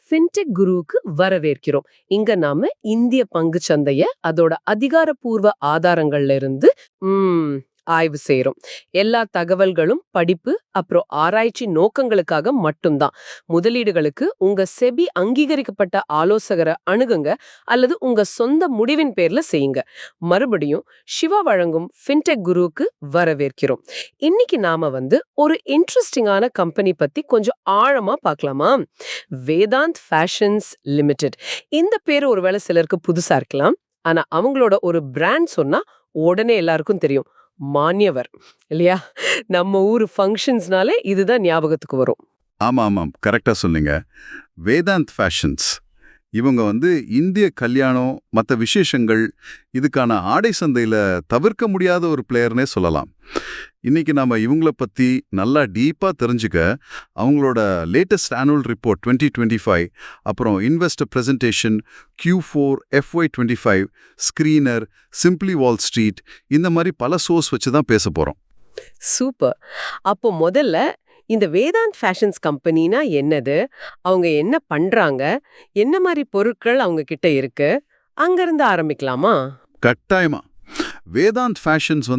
Fintech குருவுக்கு வரவேற்கிறோம். இங்க நாம இந்திய பங்குச் சந்தைய அதோட அதிகாரப்பூர்வ ஆதாரங்கள்ல இருந்து ஆய்வு செய்றோம். எல்லா தகவல்களும் படிப்பு அப்புறம் ஆராய்ச்சி நோக்கங்களுக்காக மட்டும்தான். முதலீடுகளுக்கு உங்க செபி அங்கீகரிக்கப்பட்ட ஆலோசகரை அணுகுங்க அல்லது உங்க சொந்த முடிவின் பேர்ல செய்யுங்க. மறுபடியும் சிவா வழங்கும் ஃபின்டெக் குருவுக்கு வரவேற்கிறோம். இன்னைக்கு நாம ஒரு இன்ட்ரெஸ்டிங்கான கம்பெனி பத்தி கொஞ்சம் ஆழமா பார்க்கலாமா? Vedant fashions limited. இந்த பேரு ஒருவேளை சிலருக்கு புதுசா இருக்கலாம். ஆனா அவங்களோட ஒரு பிராண்ட் சொன்னா உடனே எல்லாருக்கும் தெரியும். மான்யவர் இல்லையா? நம்ம ஊர் ஃபங்க்ஷன்ஸ்னாலே இதுதான் ஞாபகத்துக்கு வரும். ஆமாம் கரெக்டா சொன்னீங்க. வேதாந்த் ஃபேஷன்ஸ் இவங்க இந்திய கல்யாணம் மற்ற விசேஷங்கள் இதுக்கான ஆடை சந்தையில தவிர்க்க முடியாத ஒரு பிளேயர்னே சொல்லலாம். இன்னைக்கு நாம இவங்கள பத்தி நல்லா டீப்பா தெரிஞ்சுக்க அவங்களோட லேட்டஸ்ட் ஆனுவல் ரிப்போர்ட் 2025, அப்புறம் investor presentation Q4 FY25, screener, simply Wall Street இந்த மாதிரி பல சோர்ஸ் வச்சு தான் பேச போறோம். சூப்பர். அப்போ முதல்ல இந்த வேதாந்த் ஃபேஷன்ஸ் கம்பெனினா என்னது, அவங்க என்ன பண்றாங்க, என்ன மாதிரி பொருட்கள் அவங்க கிட்ட இருக்கு, அங்கிருந்து ஆரம்பிக்கலாமா? கட்டாயமா. வேதாந்த் ஃபேஷன்ஸ்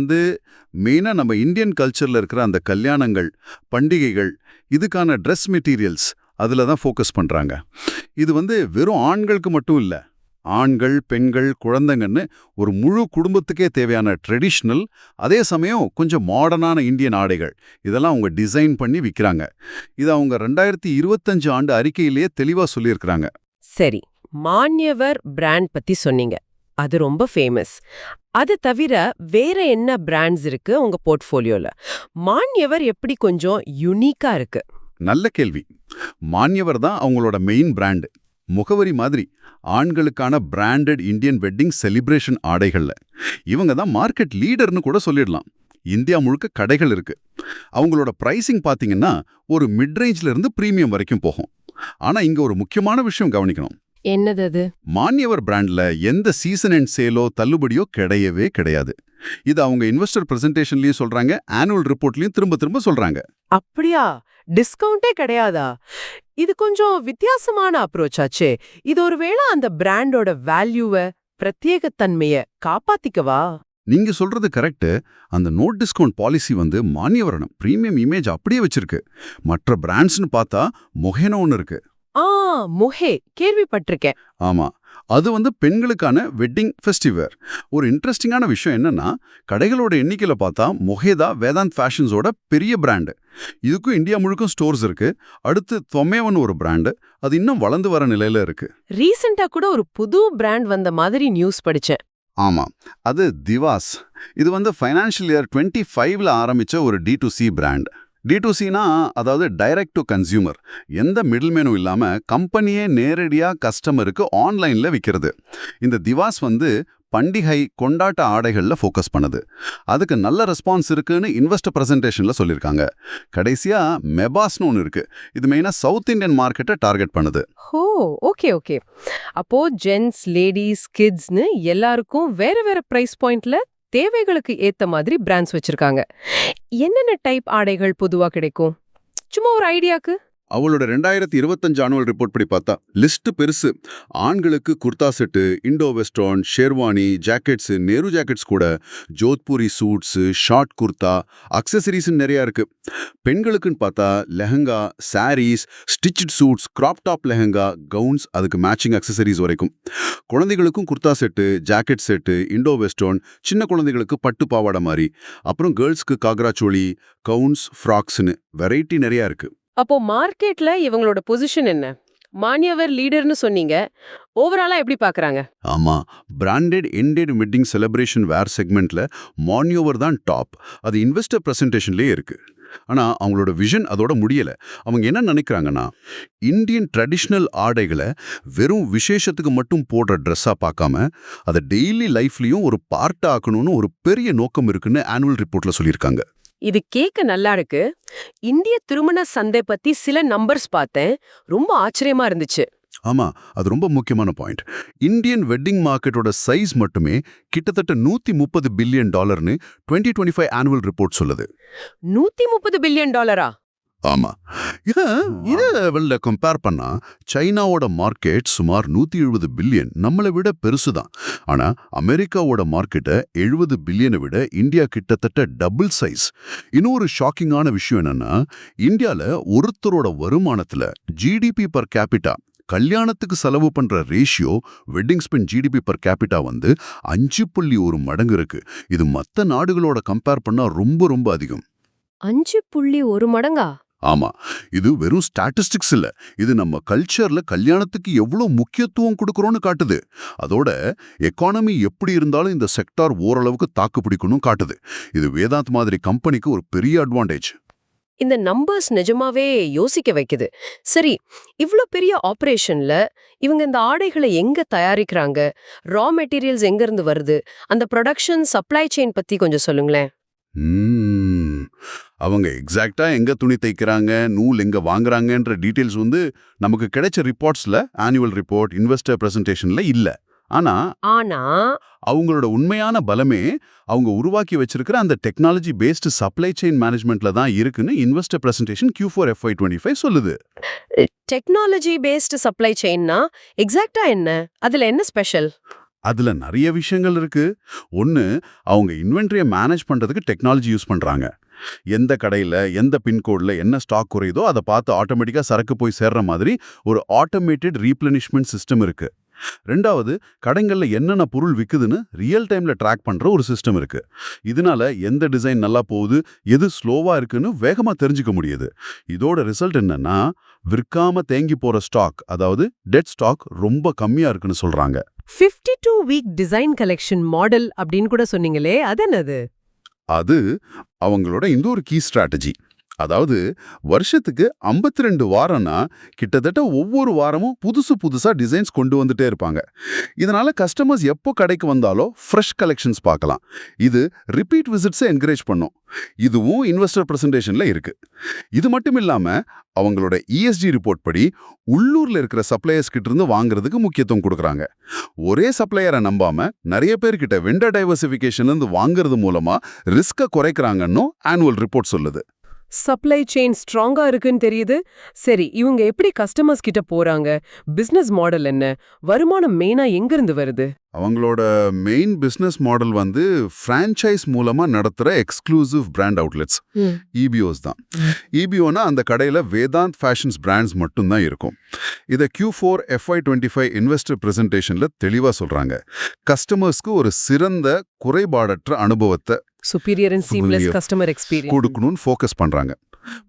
மெயினா நம்ம இந்தியன் கல்ச்சர்ல இருக்கிற அந்த கல்யாணங்கள், பண்டிகைகள், இதுக்கான ட்ரெஸ் மெட்டீரியல்ஸ் அதுல தான் ஃபோக்கஸ் பண்றாங்க. இது வெறும் ஆண்களுக்கு மட்டும் இல்ல, ஆண்கள், பெண்கள், குழந்தைங்கன்னு ஒரு முழு குடும்பத்துக்கே தேவையான ட்ரெடிஷ்னல், அதே சமயம் கொஞ்சம் மாடர்னான இந்தியன் ஆடைகள் இதெல்லாம் அவங்க டிசைன் பண்ணி விற்கிறாங்க. இது அவங்க 2025 ஆண்டு அறிக்கையிலேயே தெளிவா சொல்லியிருக்கிறாங்க. சரி, மான்யவர் பிராண்ட் பத்தி சொன்னீங்க, அது ரொம்ப ஃபேமஸ். அது தவிர வேற என்ன பிராண்ட்ஸ் இருக்கு உங்க போர்ட்ஃபோலியோல? மான்யவர் எப்படி கொஞ்சம் யுனிக்கா இருக்கு? நல்ல கேள்வி. மான்யவர் தான் அவங்களோட மெயின் பிராண்டு, முகவரி மாதிரி. ஆண்களுக்கான பிராண்டட் இந்தியன் வெட்டிங் செலிப்ரேஷன் ஆடைகள்ல இவங்க தான் மார்க்கெட் லீடர்னு கூட சொல்லிடலாம். இந்தியா முழுக்க கடைகள் இருக்கு. அவங்களோட பிரைசிங் பாத்தீங்கன்னா ஒரு மிட் ரேஞ்ச்ல இருந்து பிரீமியம் வரைக்கும் போகும். ஆனா இங்க ஒரு முக்கியமான விஷயம் கவனிக்கணும். என்னது அது? மான்யவர் பிராண்ட்ல எந்த சீசன் அண்ட் சேலோ தள்ளுபடியோ கிடையவே கிடையாது. இது அவங்க இன்வெஸ்டர் பிரசன்டேஷன்லயும் சொல்றாங்க, ஆனுவல் ரிப்போர்ட்லயும் திரும்ப திரும்ப சொல்றாங்க. அப்படியா? டிஸ்கவுண்டே கிடையாதா? இது கொஞ்சம் வித்தியாசமான அப்ரோச் ஆச்சே. இது ஒருவேளை அந்த பிராண்டோட வேல்யூவை, பிரத்யேகத்தன்மைய காப்பாத்திக்கவா? நீங்க சொல்றது கரெக்ட். அந்த நோட் டிஸ்கவுண்ட் பாலிசி மான்யவரணம் பிரீமியம் இமேஜ் அப்படியே வச்சிருக்கு. மற்ற பிராண்ட்ஸ்னு பார்த்தா மொஹேனோ ஒன்னு இருக்கு. மொஹே கேள்விப்பட்டிருக்கேன். ஆமா, அது பெண்களுக்கான வெட்டிங் ஃபெஸ்டிவர். ஒரு இன்ட்ரெஸ்டிங்கான விஷயம் என்னன்னா, கடைகளோட எண்ணிக்கையில பார்த்தா மொஹேதா வேதாந்த் ஃபேஷன்ஸோட பெரிய பிராண்டு. இதுக்கும் இந்தியா முழுக்கும் ஸ்டோர்ஸ் இருக்கு. அடுத்து தொமேவன் ஒரு பிராண்டு, அது இன்னும் வளர்ந்து வர நிலையில இருக்கு. ரீசெண்டா கூட ஒரு புது பிராண்ட் வந்த மாதிரி நியூஸ் படிச்சேன். ஆமா, அது திவாஸ். இது ஃபைனான்ஷியல் இயர் 25ல ஆரம்பிச்ச ஒரு D2C பிராண்ட். D2Cனா அதாவது டைரக்ட் டு கன்சியூமர். எந்த மிடில்மேனும் இல்லாம கம்பெனியே நேரடியா கஸ்டமருக்கு ஆன்லைன்ல விற்கிறது. இந்த திவாஸ் பண்டிகை கொண்டாட்ட ஆடைகள்ல ஃபோக்கஸ் பண்ணுது. அதுக்கு நல்ல ரெஸ்பான்ஸ் இருக்குன்னு இன்வெஸ்டர் பிரசன்டேஷன்ல சொல்லியிருக்காங்க. கடைசியா மெபாஸ்னு ஒன்று இருக்கு. இது மெயினா சவுத் இந்தியன் மார்க்கெட்டை டார்கெட் பண்ணுது. ஓகே. அப்போ ஜென்ஸ், லேடிஸ், கிட்ஸ்னு எல்லாருக்கும் வேற வேற பிரைஸ் பாயிண்ட்ல தேவைகளுக்கு ஏத்த மாதிரி பிராண்ட்ஸ் வச்சிருக்காங்க. என்னென்ன டைப் ஆடைகள் பொதுவா கிடைக்கும்? சும்மா ஒரு ஐடியாக்கு. அவளோட 2025 ஆனுவல் ரிப்போர்ட் படி பார்த்தா லிஸ்ட் பெருசு. ஆண்களுக்கு kurta set, Indo western, sherwani, jackets, Nehru jackets கூட, Jodhpuri suits, short kurta, accessories நிறைய இருக்கு. பெண்களுக்குன்னு பார்த்தா lehenga, saris, stitched suits, crop top lehenga, gowns, அதுக்கு மேட்சிங் அக்சசரிஸ் வரைக்கும். குழந்தைகளுக்கும் kurta set, jacket set, Indo western, சின்ன குழந்தைகளுக்கு பட்டு பாவாடை மாதிரி, அப்புறம் கேர்ள்ஸ்க்கு காக்ரா சோளி, கவுன்ஸ், ஃப்ராக்ஸ்னு வெரைட்டி நிறைய இருக்கு. அப்போ மார்க்கெட்ல இவங்களோட பொசிஷன் என்ன? மான்யவர் லீடர்னு சொன்னீங்க, ஓவராலா எப்படி பாக்குறாங்க? ஆமா, பிராண்டட் எண்டட் வெட்டிங் செலிப்ரேஷன் வேர் செக்மெண்ட்ல மான்யவர் தான் டாப். அது இன்வெஸ்டர் பிரசன்டேஷன்லயே இருக்கு. ஆனா அவங்களோட விஷன் அதோட முடியல. அவங்க என்ன நினைக்கிறாங்கன்னா, இந்தியன் ட்ரெடிஷ்னல் ஆடைகளை வெறும் விசேஷத்துக்கு மட்டும் போடுற ட்ரெஸ்ஸா பார்க்காம அதை டெய்லி லைஃப்லயும் ஒரு பார்ட் ஆக்கணும்னு ஒரு பெரிய நோக்கம் இருக்குன்னு ஆனுவல் ரிப்போர்ட்ல சொல்லியிருக்காங்க. இது கேட்க நல்லா இருக்கு. இந்திய திருமண சந்தை பத்தி சில நம்பர்ஸ் பார்த்தேன், ரொம்ப ஆச்சரியமா இருந்துச்சு. ஆமா, அது ரொம்ப முக்கியமான பாயிண்ட். இந்தியன் வெட்டிங் மார்க்கெட்டோட சைஸ் மட்டுமே கிட்டத்தட்ட $130 பில்லியன் 2025 ஆனுவல் ரிப்போர்ட் சொல்லுது. $130 பில்லியன்? ஆமா. இத கம்பேர் பண்ணா சைனாவோட மார்க்கெட் சுமார் 170 பில்லியன், நம்மளை விட பெருசுதான். ஆனா அமெரிக்காவோட மார்க்கெட்டை 70 பில்லியனை விட இந்தியா கிட்டத்தட்ட டபுள் சைஸ். இன்னொரு ஷாக்கிங்கான விஷயம் என்னன்னா, இந்தியால ஒருத்தரோட வருமானத்துல ஜிடிபி பர் கேபிட்டா, கல்யாணத்துக்கு செலவு பண்ற ratio, wedding spend GDP per capita 5.1 மடங்கு இருக்கு. இது மத்த நாடுகளோட கம்பேர் பண்ணா ரொம்ப ரொம்ப அதிகம். 5.1 மடங்கா? ஆமா, இது வெறும் ஸ்டாட்டிஸ்டிக்ஸ் இல்ல, இது நம்ம கல்ச்சர்ல கல்யாணத்துக்கு எவ்வளவு முக்கியத்துவம் கொடுக்கறோம்னு காட்டுது. அதோட எக்கானமி எப்படி இருந்தாலும் இந்த செக்டார் ஓரளவுக்கு தாக்கு பிடிக்கணும் காட்டுது. இது வேதாந்த் மாதிரி கம்பெனிக்கு ஒரு பெரிய அட்வான்டேஜ். இந்த நம்பர்ஸ் நிஜமாவே யோசிக்க வைக்குது. சரி, இவ்ளோ பெரிய ஆபரேஷன்ல இவங்க இந்த ஆடைகளை எங்க தயாரிக்கிறாங்க? ரா மெட்டீரியல்ஸ் எங்க இருந்து வருது? அந்த ப்ரொடக்ஷன் சப்ளை செயின் பத்தி கொஞ்சம் சொல்லுங்களேன். அவங்க எக்ஸாக்டா எங்க துணி தைக்கிறாங்க, நூல் எங்க வாங்குறாங்கன்ற டீடைல்ஸ் நமக்கு கிடைச்ச ரிப்போர்ட்ஸ்ல, ஆனுவல் ரிப்போர்ட், இன்வெஸ்டர் பிரசன்டேஷன்ல இல்ல. ஆனா அவங்களோட உண்மையான பலமே அவங்க உருவாக்கி வச்சிருக்கிற அந்த டெக்னாலஜி பேஸ்டு சப்ளை செயின் மேனேஜ்மெண்ட்ல தான் இருக்குன்னு இன்வெஸ்டர் பிரசன்டேஷன் Q4 FY25 சொல்லுது. டெக்னாலஜி பேஸ்டு சப்ளை செயின்னா எக்ஸாக்ட்டா என்ன? அதுல என்ன ஸ்பெஷல்? அதுல நிறைய விஷயங்கள் இருக்கு. ஒன்னு, அவங்க இன்வென்டரியை மேனேஜ் பண்றதுக்கு டெக்னாலஜி யூஸ் பண்றாங்க. எந்த கடையில எந்த பின்கோட்ல என்ன ஸ்டாக் குறையுதோ அதை பார்த்து ஆட்டோமேட்டிக்கா சரக்கு போய் சேர்ற மாதிரி ஒரு ஆட்டோமேட்டட் ரீப்ளனிஷ்மெண்ட் சிஸ்டம் இருக்கு. ரெண்டாவது, கடைகள்ல என்னென்ன பொருள் விக்குதுன்னு ரியல் டைம்ல ட்ராக் பண்ற ஒரு சிஸ்டம் இருக்கு. இதனால எந்த டிசைன் நல்லா போகுது, எது ஸ்லோவா இருக்குன்னு வேகமா தெரிஞ்சுக்க முடியுது. இதோட ரிசல்ட் என்னன்னா, விற்காம தேங்கி போற ஸ்டாக், அதாவது டெட் ஸ்டாக் ரொம்ப கம்மியா இருக்குன்னு சொல்றாங்க. 52 வீக் டிசைன் கலெக்ஷன் மாடல் அப்படின்னு கூட சொன்னீங்களே, அது என்னது? அது அவங்களோட இந்த ஒரு கீ ஸ்ட்ராட்டஜி. அதாவது வருஷத்துக்கு 52 வாரம்னா கிட்டத்தட்ட ஒவ்வொரு வாரமும் புதுசா டிசைன்ஸ் கொண்டு வந்துட்டே இருப்பாங்க. இதனால கஸ்டமர்ஸ் எப்போ கடைக்கு வந்தாலும் ஃப்ரெஷ் கலெக்ஷன்ஸ் பார்க்கலாம். இது ரிப்பீட் விசிட்ஸை என்கரேஜ் பண்ணும். இதுவும் இன்வெஸ்டர் பிரசன்டேஷன்ல இருக்கு. இது மட்டும் இல்லாம அவங்களோட ESG ரிப்போர்ட் படி உள்ளூர்ல இருக்கிற சப்ளையர்ஸ் கிட்ட இருந்து வாங்குறதுக்கு முக்கியத்துவம் கொடுக்கறாங்க. ஒரே சப்ளையரை நம்பாம நிறைய பேர்கிட்ட வெண்டர் டைவர்சிஃபிகேஷன் இருந்து வாங்குறது மூலமா ரிஸ்கை குறைக்கிறாங்கன்னு ஆனுவல் ரிப்போர்ட் சொல்லுது. சப்ளை செயின் ஸ்ட்ராங்கா இருக்குன்னு தெரியுது. சரி, இவங்க எப்படி கஸ்டமர்ஸ் கிட்ட போறாங்க? பிசினஸ் மாடல் என்ன? வருமானம் மெயினா எங்க இருந்து வருது? அவங்களோட மெயின் பிசினஸ் மாடல் பிரான்ச்சைஸ் மூலமா நடத்துற எக்ஸ்க்ளூசிவ் பிராண்ட் அவுட்லெட்ஸ், EBOs தான். EBOனா அந்த கடையில வேதாந்த் ஃபேஷன்ஸ் பிராண்ட்ஸ் மட்டும்தான் இருக்கும். இதை Q4 FY25 இன்வெஸ்டர் பிரசன்டேஷன்ல தெளிவா சொல்றாங்க. கஸ்டமர்ஸ்க்கு ஒரு சிறந்த குறைபாடற்ற அனுபவத்தை superior and seamless customer experience கொடுக்கணும்னு ஃபோக்கஸ் பண்றாங்க.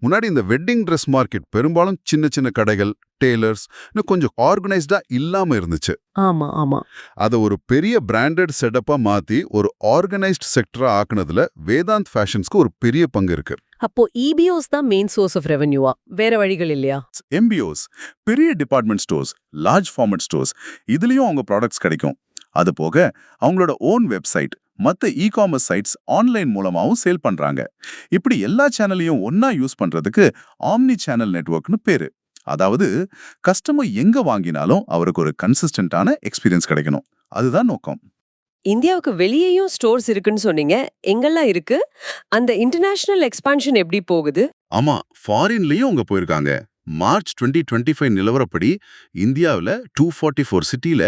முன்னாடி இந்த வெட்டிங் ட்ரெஸ் மார்க்கெட் பெரும்பாலும் சின்ன சின்ன கடைகள், டெய்லர்ஸ் கொஞ்சம் ஆர்கனைஸ்டா இல்லாம இருந்துச்சு. ஆமா. அதை ஒரு பெரிய பிராண்டட் செட்டப்பா மாத்தி ஒரு ஆர்கனைஸ்ட் செக்டரா ஆக்குனதுல வேதாந்த் ஃபேஷன்ஸ்க்கு ஒரு பெரிய பங்கு இருக்கு. அப்போ EBOs தான் மெயின் சோர்ஸ் ஆஃப் ரெவென்யூவா? வேற வழிகள் இல்லையா? MBOs பெரிய department stores, large format stores, இதுலயும் அவங்க ப்ராடக்ட்ஸ் கிடைக்கும். அது போக அவங்களோட ஓன் வெப்சைட், மத்த இ-காமர்ஸ் சைட்ஸ் ஆன்லைன் மூலமாவும் சேல் பண்றாங்க. இப்படி எல்லா சேனலையும் ஒன்னா யூஸ் பண்றதுக்கு ஆம்னி சேனல் நெட்வொர்க்னு பேரு. அதாவது கஸ்டமர் எங்க வாங்கினாலும் அவருக்கு ஒரு கன்சிஸ்டன்டான எக்ஸ்பீரியன்ஸ் கிடைக்கணும். அதுதான் நோக்கம். இந்தியாவுக்கு வெளியேயும் ஸ்டோர்ஸ் இருக்குன்னு சொன்னீங்க. எங்கெல்லாம் இருக்கு? அந்த இன்டர்நேஷனல் எக்ஸ்பான்ஷன் எப்படி போகுது? ஆமா, ஃபாரின்லயும் அவங்க போயிருக்காங்க. மார்ச் 2025 நிலவரப்படி இந்தியாவில் 244 சிட்டில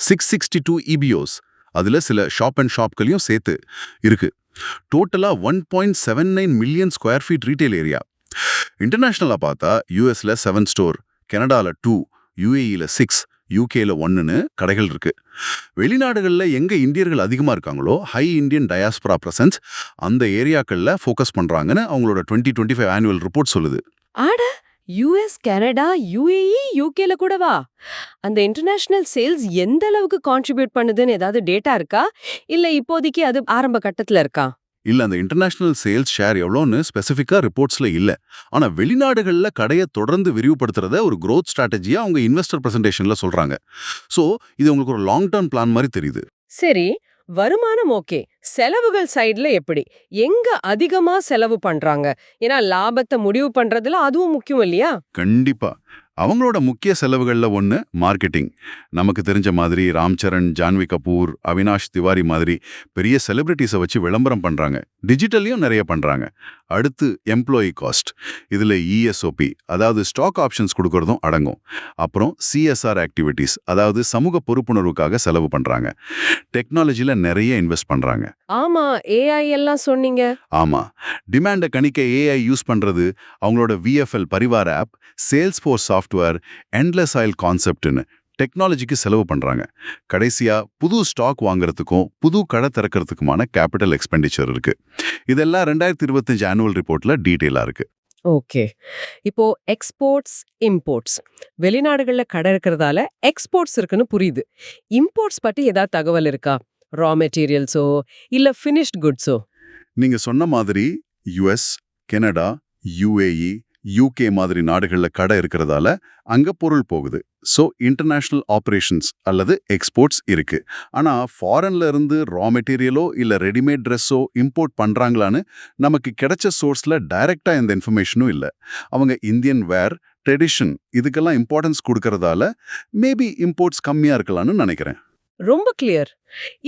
662 EBOs, அதுல சில ஷாப் அண்ட் ஷாப்களையும் சேர்த்து இருக்கு. டோட்டலா 1.79 million square feet retail area. இன்டர்நேஷனலா பார்த்தா யூஎஸ்ல 7 ஸ்டோர், கனடால 2, UAEல 6, UKல 1ன்னு கடைகள் இருக்கு. வெளிநாடுகள்ல எங்க இந்தியர்கள் அதிகமா இருக்காங்களோ, ஹை இந்தியன் டயாஸ்பரா பிரசன்ஸ் அந்த ஏரியாக்கள்ல ஃபோக்கஸ் பண்றாங்கன்னு அவங்களோட 2025 ஆனுவல் ரிப்போர்ட் சொல்லுது. US, கனடா, UAE, UKல கூடவா? அந்த இன்டர்நேஷனல் சேல்ஸ் எந்த அளவுக்கு கான்ட்ரிபியூட் பண்ணுதுன்னு ஏதாவது டேட்டா இருக்கா? இல்ல இப்போதைக்கு அது ஆரம்ப கட்டத்துல இருக்கா? இல்ல, அந்த இன்டர்நேஷனல் சேல்ஸ் ஷேர் எவ்வளோன்னு ஸ்பெசிஃபிக்கா ரிப்போர்ட்ஸ்ல இல்ல. ஆனா வெளிநாடுகள்ல கடையை தொடர்ந்து விரிவுபடுத்துறத ஒரு growth ஸ்ட்ராட்டஜியா அவங்க இன்வெஸ்டர் பிரசன்டேஷன்ல சொல்றாங்க. சோ இது உங்களுக்கு ஒரு லாங் டர்ம் பிளான் மாதிரி தெரியுது. சரி, வருமானம் ஓகே, செலவுகள் சைடுல எப்படி? எங்க அதிகமா செலவு பண்றாங்க? ஏன்னா லாபத்தை முடிவு பண்றதுல அதுவும் முக்கியம் இல்லையா? கண்டிப்பா. அவங்களோட முக்கிய செலவுகள்ல ஒன்று மார்க்கெட்டிங். நமக்கு தெரிஞ்ச மாதிரி ராம்சரண், ஜான்வி கபூர், அவினாஷ் திவாரி மாதிரி பெரிய செலிபிரிட்டிஸை வச்சு விளம்பரம் பண்றாங்க. டிஜிட்டல்லையும் நிறைய பண்றாங்க. அடுத்து எம்ப்ளாயி காஸ்ட். இதுல இஎஸ்ஓபி அதாவது ஸ்டாக் ஆப்ஷன்ஸ் கொடுக்கறதும் அடங்கும். அப்புறம் சிஎஸ்ஆர் ஆக்டிவிட்டீஸ் அதாவது சமூக பொறுப்புணர்வுக்காக செலவு பண்றாங்க. டெக்னாலஜில நிறைய இன்வெஸ்ட் பண்றாங்க. ஆமா, ஏஐ எல்லாம் சொன்னீங்க. ஆமா, டிமாண்ட கணிக்க ஏஐ யூஸ் பண்றது, அவங்களோட V F L Parivar app, sales force software, endless aisle கான்செப்ட்னு டெக்னாலஜிக்கு செலவு பண்றாங்க. கடைசியா புது ஸ்டாக் வாங்குறதுக்கும் புது கடை திறக்கிறதுக்குமான கேபிட்டல் எக்ஸ்பெண்டிச்சர் இருக்கு. இதெல்லாம் 2025 ஆனுவல் ரிப்போர்ட்ல டீடைலா இருக்கு. ஓகே. இப்போ எக்ஸ்போர்ட்ஸ், இம்போர்ட்ஸ். வெளிநாடுகள்ல கடை இருக்கிறதால எக்ஸ்போர்ட்ஸ் இருக்குன்னு புரியுது. இம்போர்ட்ஸ் பத்தி ஏதாவது தகவல் இருக்கா? ரா மெட்டீரியல்ஸோ இல்ல ஃபினிஷ்ட் குட்ஸோ? நீங்க சொன்ன மாதிரி யுஎஸ், கனடா, யுஏஇ, யூகே மாதிரி நாடுகள்ல கடை இருக்கிறதால அங்க பொருள் போகுது. சோ இன்டர்நேஷனல் ஆபரேஷன்ஸ் அல்லது எக்ஸ்போர்ட்ஸ் இருக்கு. ஆனா ஃபாரின்ல இருந்து ரா மெட்டீரியலோ இல்ல ரெடிமேட் ட்ரெஸ்ஸோ இம்போர்ட் பண்றாங்களான்னு நமக்கு கிடைச்ச சோர்ஸ்ல டைரக்டா இந்த இன்ஃபர்மேஷனும் இல்ல. அவங்க இந்தியன் வேர், ட்ரெடிஷன் இதுக்கெல்லாம் இம்பார்ட்டன்ஸ் கொடுக்கறதால மேபி இம்போர்ட்ஸ் கம்மியா இருக்கலாம்னு நினைக்கிறேன். ரொம்ப கிளியர்.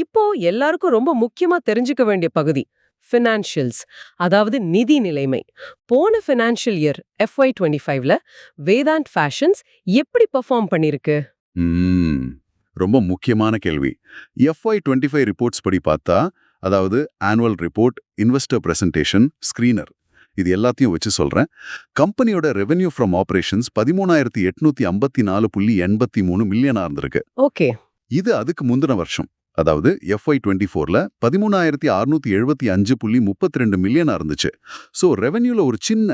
இப்போ எல்லாருக்கும் ரொம்ப முக்கியமா தெரிஞ்சுக்க வேண்டிய பகுதி ஃபினான்ஷியல்ஸ், அதாவது நிதி நிலைமை. போன ஃபினான்ஷியல் இயர் FY25ல வேதாந்த் ஃபேஷன்ஸ் எப்படி பெர்ஃபார்ம் பண்ணிருக்கு? ரொம்ப முக்கியமான கேள்வி. FY25 ரிப்போர்ட்ஸ் படி பார்த்தா, அதாவது annual report, investor presentation, screener இது எல்லாத்தையும் வச்சு சொல்றேன். கம்பெனியோட ரெவென்யூ ஃப்ரம் ஆபரேஷன்ஸ் 13,854.83 மில்லியனா இருந்திருக்கு. ஓகே. இது அதுக்கு முந்தின வருஷம், அதாவது FY24ல 13,675.32 மில்லியனா இருந்துச்சு. சோ ரெவென்யூல ஒரு சின்ன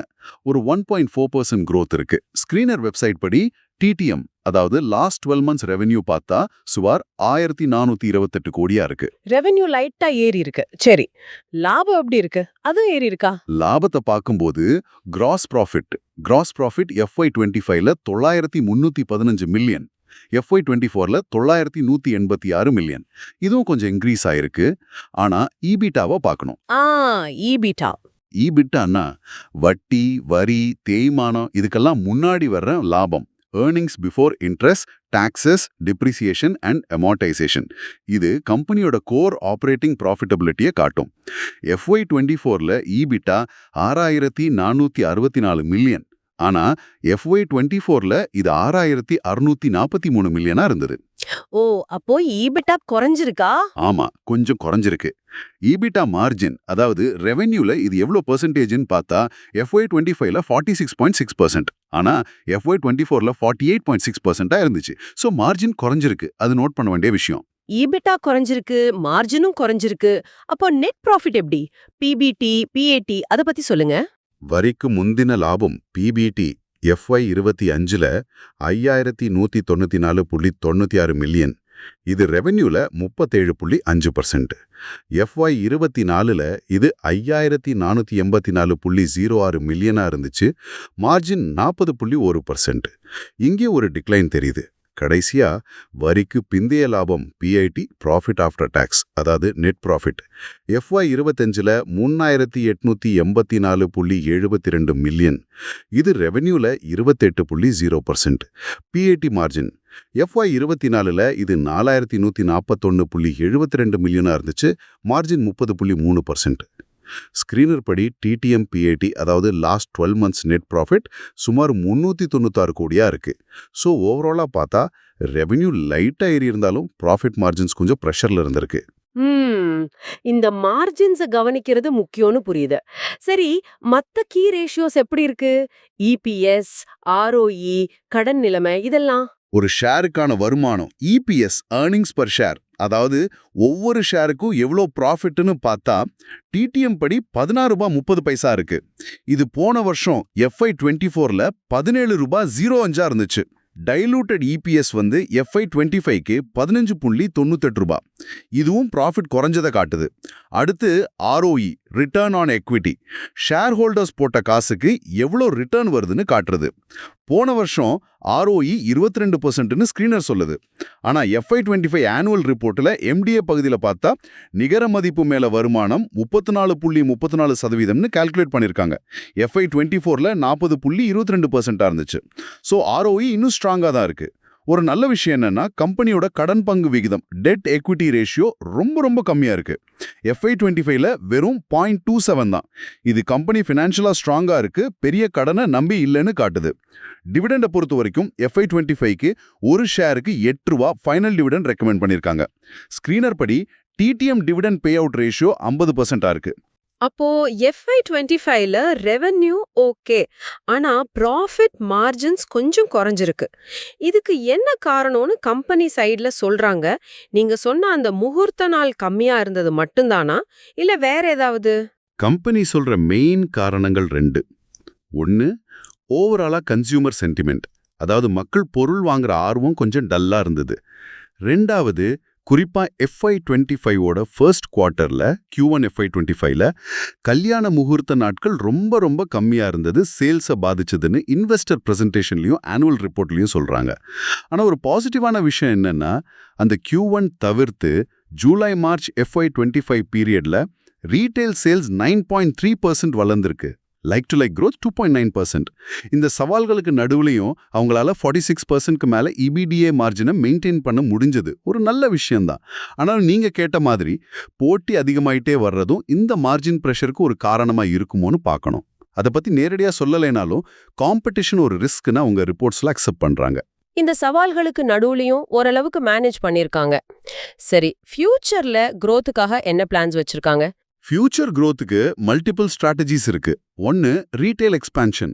1.4% growth இருக்கு. ஸ்கிரீனர் வெப்சைட் படி TTM அதாவது லாஸ்ட் 12 months ரெவென்யூ பார்த்தா சுமார் 1,428 கோடியா இருக்கு. ரெவென்யூ லைட்டா ஏறி இருக்கு. சரி, லாபம் எப்படி இருக்கு? அதுவும் ஏறி இருக்கா? லாபத்தை பார்க்கும்போது கிராஸ் ப்ராஃபிட் FY25ல 9,315 மில்லியன், FY24ல 9,186 மில்லியன். இதுவும் கொஞ்சம் இன்க்ரீஸ் ஆயிருக்கு. ஆனா ஈபிட்டாவை பார்க்கணும். ஈபிட்டா. ஈபிட்டான்னா வட்டி, வரி, தேய்மானம் இதுக்கெல்லாம் முன்னாடி வர்ற லாபம். Earnings before interest, taxes, depreciation and amortisation. இது கம்பெனியோட கோர் ஆபரேட்டிங் ப்ராஃபிட்டபிலிட்டியை காட்டும். FY24ல ஈபிட்டா 6,464 மில்லியன். ஆனா FY24ல இது 6,643 மில்லியனா இருந்தது. ஓ, அப்போ ஈபிட்டா குறைஞ்சிருக்கா? ஆமா, கொஞ்சம் குறைஞ்சிருக்கு. ஈபிட்டா மார்ஜின் அதாவது ரெவென்யூல இது எவ்வளவு பெர்சன்டேஜ்னு பார்த்தா FY25ல 46.6%. ஆனா FY24ல 48.6%ஆ இருந்துச்சு. சோ மார்ஜின் குறைஞ்சிருக்கு. அது நோட் பண்ண வேண்டிய விஷயம். ஈபிட்டா குறைஞ்சிருக்கு, மார்ஜினும் குறைஞ்சிருக்கு. அப்போ நெட் ப்ராஃபிட் எப்படி? PBT, PAT அத பத்தி சொல்லுங்க. வரிக்கு முந்தின லாபம் PBT FY25ல 5,194.96 மில்லியன். இது ரெவென்யூல 37.5%. FY24ல இது 5,484.06 மில்லியனா இருந்துச்சு. மார்ஜின் 40.1%. இங்கே ஒரு டிக்ளைன் தெரியுது. கடைசியா வரிக்கு பிந்தைய லாபம் PIT ப்ராஃபிட் ஆஃப்டர் டாக்ஸ் அதாவது நெட் ப்ராஃபிட் FY25ல 3,884.72 மில்லியன். இது ரெவென்யூல 28.0%. PAT மார்ஜின் FY24ல இது 4,141.72 மில்லியனா இருந்துச்சு. மார்ஜின் 30.3%. ஸ்கிரீனர் படி TTM PAT அதாவது லாஸ்ட் 12 months நெட் ப்ராஃபிட் சுமார் 396 கோடியா இருக்கு. சோ ஓவராலா பார்த்தா ரெவென்யூ லைட்டா ஏறி இருந்தாலும் ப்ராஃபிட் மார்ஜின்ஸ் கொஞ்சம் பிரஷர்ல இருந்திருக்கு. இந்த மார்ஜின்ஸ கவனிக்கிறது முக்கியம்னு புரியுது. சரி, மத்த கீ ரேஷியோஸ் எப்படி இருக்கு? EPS, ROE, கடன் நிலைமை இதெல்லாம்? ஒரு ஷேருக்கான வருமானம் EPS earnings per share அதாவது ஒவ்வொரு ஷேருக்கும் எவ்வளோ ப்ராஃபிட்னு பார்த்தா TTM படி 16 ரூபாய் 30 பைசா இருக்கு. இது போன வருஷம் FY24ல 17 ரூபாய் 05 இருந்துச்சு. டைலூட்டட் EPS வந்து FY25க்கு 15.98 ரூபாய். இதுவும் ப்ராஃபிட் குறைஞ்சதை காட்டுது. அடுத்து ROE return on equity share holders போட்ட காசுக்கு எவ்வளோ ரிட்டர்ன் வருதுன்னு காட்டுறது. போன வருஷம் ROE 22%ன்னு ஸ்கிரீனர் சொல்லுது. ஆனா FY25 ஆனுவல் ரிப்போர்ட்ல MDA பகுதியில் பார்த்தா நிகர மதிப்பு மேல வருமானம் 34.34% கால்குலேட் பண்ணிருக்காங்க. FY24ல 40.22% இருந்துச்சு. சோ ROE இன்னும் ஸ்ட்ராங்கா தான் இருக்கு. ஒரு நல்ல விஷயம் என்னன்னா கம்பெனியோட கடன் பங்கு விகிதம் டெட் எக்விட்டி ரேஷியோ ரொம்ப ரொம்ப கம்மியா இருக்கு. FY25ல வெறும் 0.27 தான். இது கம்பெனி ஃபினான்ஷியலா ஸ்ட்ராங்கா இருக்கு, பெரிய கடனை நம்பி இல்லைன்னு காட்டுது. டிவிடெண்டை பொறுத்த வரைக்கும் FY25க்கு ஒரு ஷேருக்கு ₹8 ஃபைனல் டிவிடெண்ட் ரெக்கமெண்ட் பண்ணியிருக்காங்க. ஸ்கிரீனர் படி TTM dividend pay out ratio 50% இருக்கு. அப்போ FY25ல ரெவென்யூ ஓகே, ஆனா ப்ராஃபிட் மார்ஜின்ஸ் கொஞ்சம் குறைஞ்சிருக்கு. இதுக்கு என்ன காரணம்னு கம்பெனி சைடுல சொல்றாங்க. நீங்க சொன்ன அந்த முகூர்த்த நாள் கம்மியா இருந்தது மட்டும்தானா, இல்ல வேற ஏதாவது? கம்பெனி சொல்ற மெயின் காரணங்கள் 2. ஒன்னு, ஓவராலா கன்சியூமர் சென்டிமெண்ட், அதாவது மக்கள் பொருள் வாங்குற ஆர்வம் கொஞ்சம் டல்லா இருந்தது. 2வது, குறிப்பா FY25ஓட ஃபர்ஸ்ட் குவார்ட்டர்ல Q1 FY25ல கல்யாண முகூர்த்த நாட்கள் ரொம்ப ரொம்ப கம்மியா இருந்தது, சேல்ஸை பாதிச்சதுன்னு இன்வெஸ்டர் பிரசன்டேஷன்லயும் ஆனுவல் ரிப்போர்ட்லயும் சொல்றாங்க. ஆனா ஒரு பாசிட்டிவான விஷயம் என்னன்னா, அந்த Q1 தவிர்த்து ஜூலை மார்ச் FY25 பீரியட்ல ரீட்டைல் சேல்ஸ் 9.3% வளர்ந்திருக்கு. Like to like growth 2.9%. இந்த சவால்களுக்கு நடுவுலையும் அவங்களால 46%க்கு மேல EBITDA மார்ஜினை மெயின்டைன் பண்ண முடிஞ்சது. ஒரு நல்ல விஷயம்தான். ஆனால் நீங்க கேட்ட மாதிரி போட்டி அதிகமாயிட்டே வர்றதும் இந்த மார்ஜின் பிரஷருக்கு ஒரு காரணமா இருக்குமோன்னு பார்க்கணும். அதை பத்தி நேரடியா சொல்லலைனாலும் காம்படிஷன் ஒரு ரிஸ்க்னு அவங்க ரிப்போர்ட்ஸ்ல அக்செப்ட் பண்றாங்க. இந்த சவால்களுக்கு நடுவுலயும் ஓரளவுக்கு மேனேஜ் பண்ணிருக்காங்க. சரி, ஃபியூச்சர்ல growthக்காக என்ன பிளான்ஸ் வச்சிருக்காங்க? ஃபியூச்சர் growthக்கு மல்டிபிள் ஸ்ட்ராட்டஜிஸ் இருக்கு. ஒன்னு, ரீட்டைல் எக்ஸ்பான்ஷன்.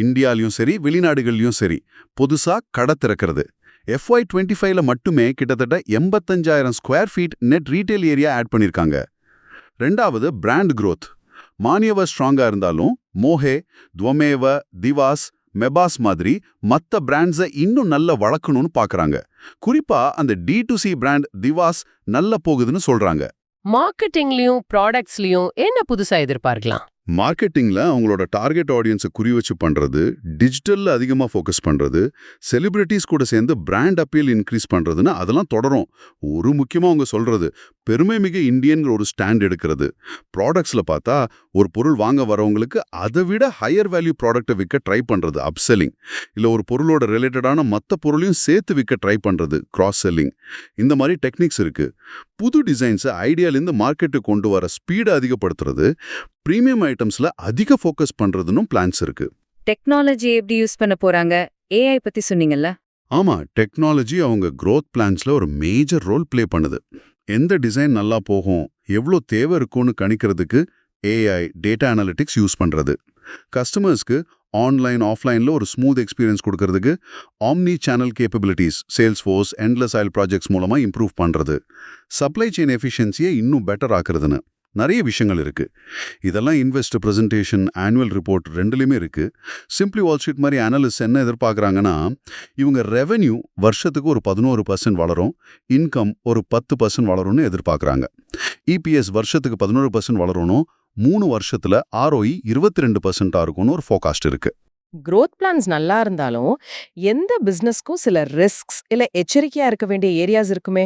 இந்தியாலையும் சரி வெளிநாடுகள்லயும் சரி புதுசா கடை திறக்கிறது. FY25ல மட்டுமே கிட்டத்தட்ட 85,000 square feet net retail area add பண்ணிருக்காங்க. 2வது, பிராண்ட் growth. மானியவ ஸ்ட்ராங்கா இருந்தாலும் மோஹே, துவமேவ, திவாஸ், மெபாஸ் மாதிரி மத்த பிராண்ட்ஸை இன்னும் நல்ல வளர்க்கணும்னு பார்க்கறாங்க. குறிப்பா அந்த D2C பிராண்ட் திவாஸ் நல்ல போகுதுன்னு சொல்றாங்க. மார்க்கெட்டிங்லயும் ப்ராடக்ட்ஸ்லயும் என்ன புதுசா எதிர்பார்க்கலாம்? மார்க்கெட்டிங்ல அவங்களோட டார்கெட் ஆடியன்ஸை குறி வச்சு பண்றது, டிஜிட்டல்ல அதிகமா ஃபோக்கஸ் பண்றது, செலிபிரிட்டிஸ் கூட சேர்ந்து பிராண்ட் அப்பீல் இன்க்ரீஸ் பண்றதுன்னு அதெல்லாம் தொடரும். ஒரு முக்கியமா அவங்க சொல்றது பெருமை மிக இந்தியன்கிற ஒரு ஸ்டாண்ட் எடுக்கிறது. ப்ராடக்ட்ஸ்ல பார்த்தா ஒரு பொருள் வாங்க வரவங்களுக்கு அதை விட ஹையர் வேல்யூ ப்ராடக்ட்டை விற்க ட்ரை பண்றது அப்செல்லிங், இல்ல ஒரு பொருளோட ரிலேட்டடான மற்ற பொருளையும் சேர்த்து விற்க ட்ரை பண்றது கிராஸ் செல்லிங். இந்த மாதிரி டெக்னிக்ஸ் இருக்கு. புது டிசைன்ஸை ஐடியாலேருந்து மார்க்கெட்டுக்கு கொண்டு வர ஸ்பீடை அதிகப்படுத்துறது, பிரீமியம் ஐட்டம்ஸ்ல அதிக ஃபோக்கஸ் பண்றதுன்னும் பிளான்ஸ் இருக்கு. டெக்னாலஜி எப்படி யூஸ் பண்ண போறாங்க? AI பத்தி சொன்னீங்கல்ல. ஆமா, டெக்னாலஜி அவங்க growth பிளான்ஸ்ல ஒரு மேஜர் ரோல் ப்ளே பண்ணுது. எந்த டிசைன் நல்லா போகும், எவ்வளோ தேவை இருக்கும்னு கணிக்கிறதுக்கு AI, டேட்டா அனாலிட்டிக்ஸ் யூஸ் பண்றது. கஸ்டமர்ஸ்க்கு ஆன்லைன் ஆஃப்லைன்ல ஒரு ஸ்மூத் எக்ஸ்பீரியன்ஸ் கொடுக்கறதுக்கு omni channel capabilities, Salesforce, endless oil projects மூலமா இம்ப்ரூவ் பண்றது. சப்ளை செயின் எஃபிஷியன்சியை இன்னும் பெட்டர் ஆக்குறதுன்னு நிறைய விஷயங்கள் இருக்கு. இதெல்லாம் இன்வெஸ்டர் பிரசன்டேஷன், ஆனுவல் ரிப்போர்ட் ரெண்டுலையுமே இருக்கு. சிம்பிளி வால் ஸ்ட்ரீட் மாதிரி அனலிஸ்ட் என்ன எதிர்பார்க்குறாங்கன்னா, இவங்க ரெவென்யூ வருஷத்துக்கு ஒரு 11% வளரும், இன்கம் ஒரு 10% வளரும்னு எதிர்பார்க்குறாங்க. EPS வருஷத்துக்கு 11% வளரணும், 3 வருஷத்துல ROE 22% இருக்கும்னு ஒரு ஃபோகாஸ்ட் இருக்கு. growth பிளான்ஸ் நல்லா இருந்தாலும் எந்த பிசினஸ்க்கும் சில ரிஸ்க்ஸ் இல்ல எச்சரிக்கையா இருக்க வேண்டிய ஏரியாஸ் இருக்குமே.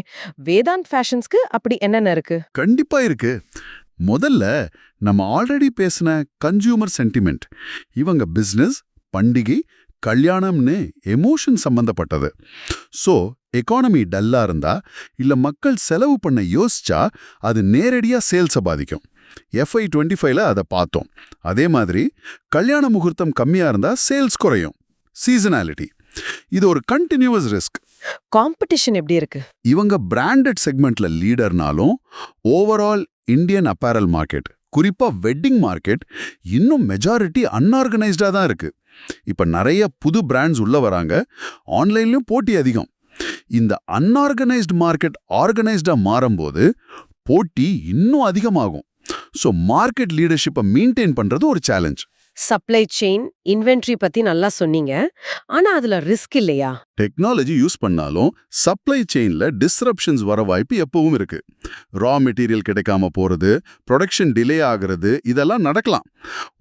வேதாந்த் ஃபேஷன்ஸ்க்கு அப்படி என்னென்ன இருக்கு? கண்டிப்பா இருக்கு. முதல்ல நம்ம ஆல்ரெடி பேசின கன்சியூமர் சென்டிமெண்ட். இவங்க பிசினஸ், பண்டிகை, கல்யாணம்னு எமோஷன் சம்பந்தப்பட்டது. ஸோ எக்கானமி டல்லா இருந்தா இல்ல மக்கள் செலவு பண்ண யோசிச்சா அது நேரடியா சேல்ஸை பாதிக்கும். FY25ல அதை பார்த்தோம். அதே மாதிரி கல்யாண முகூர்த்தம் கம்மியா இருந்தா சேல்ஸ் குறையும். சீசனாலிட்டி இது ஒரு கண்டினியூவஸ் ரிஸ்க். காம்படிஷன் எப்படி இருக்கு? இவங்க பிராண்டட் செக்மெண்ட்ல லீடர்னாலும் ஓவரால் இந்தியன் அப்பேரல் மார்க்கெட், குறிப்பா வெட்டிங் மார்க்கெட் இன்னும் மெஜாரிட்டி அன்ஆர்கனைஸ்டா தான் இருக்கு. இப்ப நிறைய புது பிராண்ட்ஸ் உள்ள வராங்க, ஆன்லைன்லயும் போட்டி அதிகம். இந்த அன்ஆர்கனைஸ்டு மார்க்கெட் ஆர்கனைஸ்டா மாறும்போது போட்டி இன்னும் அதிகமாகும். ஸோ மார்க்கெட் லீடர்ஷிப்பை மெயின்டைன் பண்றது ஒரு சேலஞ்ச். சப்ளை செயின், இன்வென்ட்ரி பத்தி நல்லா சொன்னீங்க. ஆனா அதுல ரிஸ்க் இல்லையா? டெக்னாலஜி யூஸ் பண்ணாலும் சப்ளை செயின்ல டிஸ்ரப்ஷன்ஸ் வர வாய்ப்பு எப்பவும் இருக்கு. ரா மெட்டீரியல் கிடைக்காம போறது, ப்ரொடக்ஷன் டிலே ஆகிறது, இதெல்லாம் நடக்கலாம்.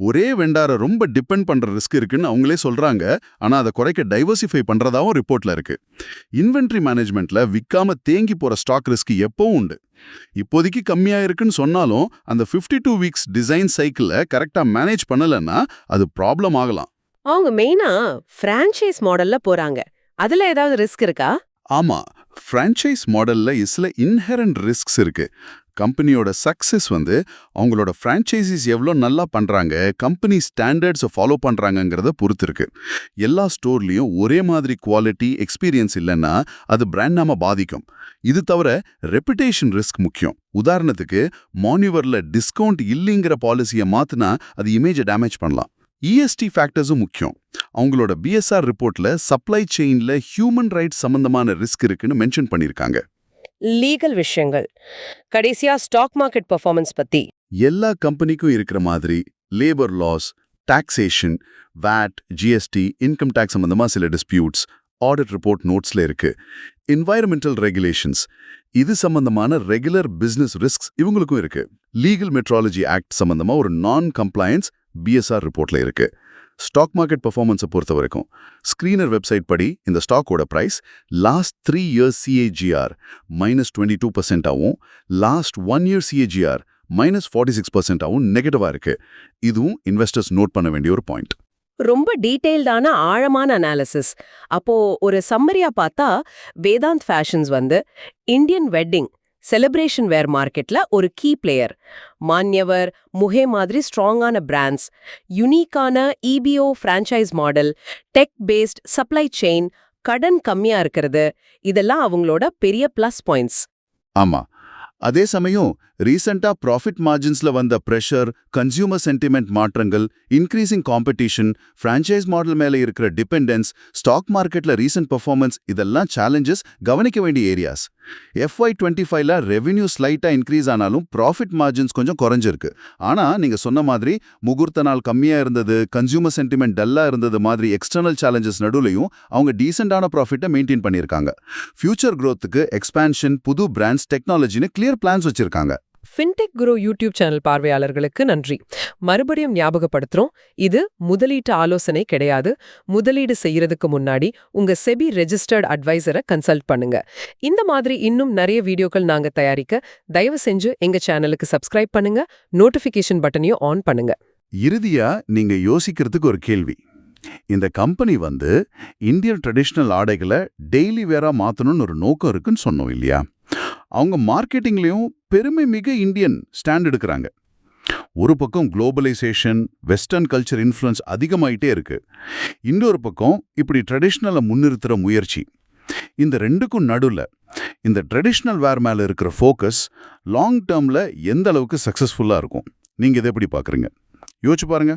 ஒரே வெண்டாரை ரொம்ப டிபெண்ட் பண்ற ரிஸ்க் இருக்குன்னு அவங்களே சொல்றாங்க. ஆனா அதை குறைக்க டைவர்சிஃபை பண்றதாவும் ரிப்போர்ட்ல இருக்கு. இன்வென்ட்ரி மேனேஜ்மெண்ட்ல விற்காம தேங்கி போற ஸ்டாக் ரிஸ்க் எப்பவும் உண்டு. இப்போதைக்கு கம்மியா இருக்குன்னு சொன்னாலும் அந்த 52 வீக்ஸ் டிசைன் சைக்கிளை கரெக்டா மேனேஜ் பண்ணலன்னா அது ப்ராப்ளம் ஆகலாம். அவங்க மெயினா பிரான்ச்சைஸ் மாடல்ல போறாங்க. அதுல ஏதாவது ரிஸ்க் இருக்கா? ஆமா, ஃப்ரான்ச்சைஸ் மாடல்ல சில இன்ஹெரண்ட் ரிஸ்க்ஸ் இருக்கு. கம்பெனியோட சக்சஸ் அவங்களோட ஃப்ரான்ச்சைசிஸ் எவ்வளோ நல்லா பண்றாங்க, கம்பெனி ஸ்டாண்டர்ட்ஸை ஃபாலோ பண்றாங்கங்கிறத பொறுத்து இருக்கு. எல்லா ஸ்டோர்லயும் ஒரே மாதிரி குவாலிட்டி எக்ஸ்பீரியன்ஸ் இல்லைன்னா அது பிராண்ட் நாம பாதிக்கும். இது தவிர ரெப்புடேஷன் ரிஸ்க் முக்கியம். உதாரணத்துக்கு மானியூவர்ல டிஸ்கவுண்ட் இல்லைங்கிற பாலிசியை மாத்தினா அது இமேஜை டேமேஜ் பண்ணலாம். ESG ஃபேக்டர்ஸும் முக்கியம். அவங்களோட BSR ரிப்போர்ட்ல சப்ளை செயின்ல ஹியூமன் ரைட்ஸ் சம்பந்தமான ரிஸ்க் இருக்குன்னு மென்ஷன் பண்ணிருக்காங்க. லீகல் விஷயங்கள். கடைசியா ஸ்டாக் மார்க்கெட் பெர்ஃபார்மன்ஸ் பத்தி. எல்லா கம்பெனிக்கும் இருக்கிற மாதிரி labour loss, taxation, VAT, GST, income tax சம்பந்தமா சில டிஸ்பியூட்ஸ் ஆடிட் ரிப்போர்ட் நோட்ஸ்ல இருக்கு. என்வாயரமெண்டல் ரெகுலேஷன்ஸ், இது சம்பந்தமான ரெகுலர் பிசினஸ் ரிஸ்க்ஸ் இவங்களுக்கும் இருக்கு. லீகல் மெட்ராலஜி ஆக்ட் சம்பந்தமா ஒரு நான் கம்ப்ளையன்ஸ் BSR ரிப்போர்ட்ல இருக்கு. ஸ்டாக் மார்க்கெட் பெர்ஃபார்மன்ஸை பொறுத்த வரைக்கும் ஸ்கிரீனர் வெப்சைட் படி இந்த ஸ்டாக்கோட பிரைஸ் லாஸ்ட் 3 years CAGR -22% ஆகும், லாஸ்ட் 1 year CAGR -46% ஆகும் நெகட்டிவா இருக்கு. இதுவும் இன்வெஸ்டர்ஸ் நோட் பண்ண வேண்டிய ஒரு பாயிண்ட். ரொம்ப டீடைல்டான ஆழமான அனாலிசிஸ். அப்போ ஒரு சம்மரியா பார்த்தா Vedant fashions Indian wedding celebration wear மார்க்கெட்ல ஒரு கீ பிளேயர். மான்யவர், முஹே மாதிரி ஸ்ட்ராங்கான பிராண்ட்ஸ், யுனிக்கான EBO franchise model, tech based supply chain, கடன் கம்மியா இருக்கிறது, இதெல்லாம் அவங்களோட பெரிய பிளஸ் பாயிண்ட்ஸ். ஆமா, அதே சமயம் ரீசெண்டா ப்ராஃபிட் மார்ஜின்ஸ்ல வந்த பிரஷர், கன்சியூமர் சென்டிமெண்ட் மாற்றங்கள், இன்க்ரீசிங் காம்படிஷன், ஃப்ரான்ச்சைஸ் மாடல் மேல இருக்கிற டிபெண்டன்ஸ், ஸ்டாக் மார்க்கெட்ல ரீசெண்ட் பெர்ஃபார்மன்ஸ், இதெல்லாம் சேலஞ்சஸ், கவனிக்க வேண்டிய ஏரியாஸ். FY25ல ரெவென்யூ ஸ்லைட்டா இன்க்ரீஸ் ஆனாலும் ப்ராஃபிட் மார்ஜின்ஸ் கொஞ்சம் குறைஞ்சிருக்கு. ஆனா நீங்க சொன்ன மாதிரி முகூர்த்த நாள் கம்மியா இருந்தது, கன்சியூமர் சென்டிமெண்ட் டல்லா இருந்தது மாதிரி எக்ஸ்டர்னல் சேலஞ்சஸ் நடுவுலையும் அவங்க டீசென்டான ப்ராஃபிட்டை மெயின்டைன் பண்ணியிருக்காங்க. ஃபியூச்சர் growthக்கு எக்ஸ்பான்ஷன், புது பிராண்ட்ஸ், டெக்னாலஜின்னு கிளியர் பிளான்ஸ் வச்சிருக்காங்க. ஃபின்டெக் குரு யூடியூப் சேனல் பார்வையாளர்களுக்கு நன்றி. மறுபடியும் ஞாபகப்படுத்துறோம், இது முதலீட்டு ஆலோசனை கிடையாது. முதலீடு செய்யறதுக்கு முன்னாடி உங்க செபி ரெஜிஸ்டர்ட் அட்வைசரை கன்சல்ட் பண்ணுங்க. இந்த மாதிரி இன்னும் நிறைய வீடியோக்கள் நாங்க தயாரிக்க தயவு செஞ்சு எங்க சேனலுக்கு சப்ஸ்கிரைப் பண்ணுங்க, நோட்டிபிகேஷன் பட்டனையும் ஆன் பண்ணுங்க. இறுதியா நீங்க யோசிக்கிறதுக்கு ஒரு கேள்வி. இந்த கம்பெனி இந்தியன் ட்ரெடிஷ்னல் ஆடைகளை டெய்லி வேரா மாத்தணும்னு ஒரு நோக்கம் இருக்குன்னு சொன்னோம் இல்லையா? அவங்க மார்க்கெட்டிங்லயும் பெருமை மிக இந்தியன் ஸ்டாண்ட் எடுக்கிறாங்க. ஒரு பக்கம் குளோபலைசேஷன், வெஸ்டர்ன் கல்ச்சர் இன்ஃப்ளூயன்ஸ் அதிகமாயிட்டே இருக்கு. இன்னொரு பக்கம் இப்படி ட்ரெடிஷ்னலை முன்னிறுத்துற முயற்சி. இந்த ரெண்டுக்கும் நடுவில் இந்த ட்ரெடிஷ்னல் வேர் மேல இருக்கிற ஃபோக்கஸ் லாங் டேர்ம்ல எந்த அளவுக்கு சக்சஸ்ஃபுல்லா இருக்கும்? நீங்க இதை எப்படி பாக்குறீங்க? யோசிச்சு பாருங்க.